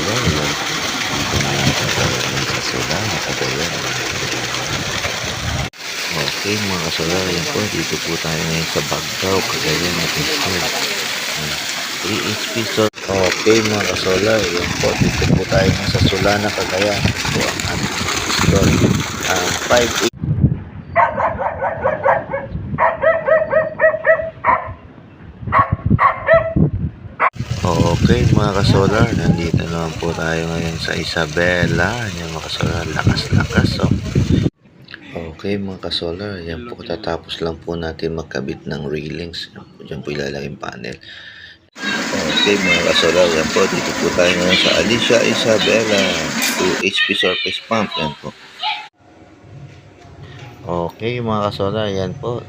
kasolar, yan. Sa sula, nakagayan. Okay mga kasolar, yan po. Dito po tayo ngayon sa Bagdao, Cagayan natin store. 3 HP store. Okay mga kasolar, yan po. Dito po tayo ngayon sa Sulana, Cagayan. Ito po ang ating store. 5 Okay mga kasolar, nandito naman po tayo ngayon sa Isabela. Yan mga kasolar, lakas-lakas oh. Okay mga kasolar, yan po tatapos lang po natin magkabit ng railings. Yan po ilalagay yung panel. Okay mga kasolar, yan po dito po tayo ngayon sa Alicia Isabela 2 HP surface pump. Yan po. Okay mga kasolar, yan po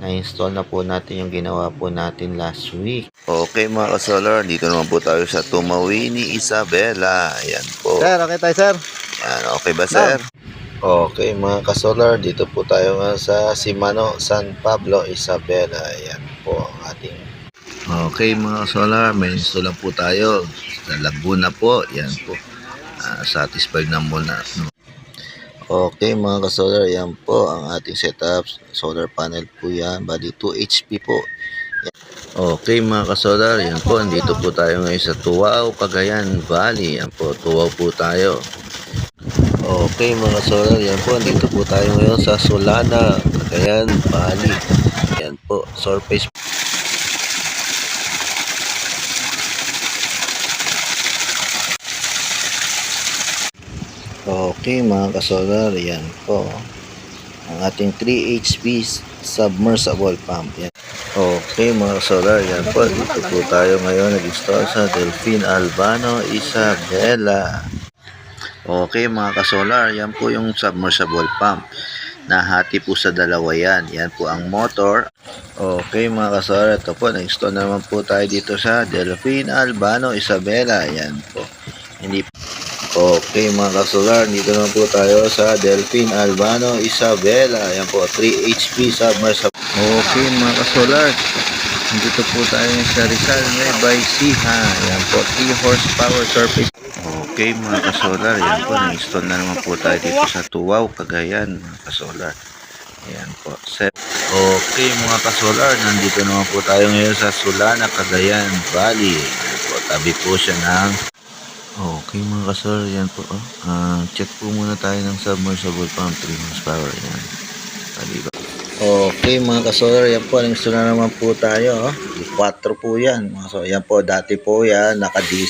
na-install na po natin yung ginawa po natin last week. Okay mga kasolar, dito naman po tayo sa Tumawini, Isabela. Ayan po. Sir, okay tayo sir? Ayan, okay ba sir? Okay mga kasolar, dito po tayo nga sa Simano, San Pablo, Isabela. Ayan po ang ating. Okay mga kasolar, may install lang po tayo sa Laguna po. Ayan po. Satisfied na muna. Okay mga kasolar, yan po ang ating setup. Solar panel po yan, bali 2 HP po. Yan. Okay mga kasolar, yan po, andito po tayo ngayon sa Tuwao, Cagayan Valley. Yan po, Tuwao po tayo. Okay mga kasolar, yan po, andito po tayo ngayon sa Sulana, Cagayan Valley. Yan po, surface. Okay mga kasolar, yan po ang ating 3 HP submersible pump. Yan. Okay mga kasolar, yan po, dito po tayo ngayon nag-install sa Delfin Albano, Isabela. Okay mga kasolar, yan po yung submersible pump. Nahati po sa dalawa yan. Yan po ang motor. Okay mga kasolar, ito po, nag-install naman po tayo dito sa Delfin Albano, Isabela. Yan po. Hindi okay mga kasolar, dito naman po tayo sa Delfin Albano, Isabela. Ayan po, 3 HP submersible. Okay mga kasolar, dito po tayo sa Rizal, Nueva Ecija. Ayan po, 3 horsepower surface. Okay mga kasolar, ayan po, na-install na naman po tayo dito sa Tuwao, Cagayan mga kasolar. Ayan po, set. Okay mga kasolar, nandito naman po tayo ngayon sa Sulana, Cagayan Valley. Ayan po, tabi po siya ng. Okay mga kasolar, yan po. Check po muna tayo ng submersible pump 3 horsepower. Yan. Okay mga kasolar, yan po. Install na naman po tayo. 4 po yan. So, yan po, dati po yan. Naka-diesel.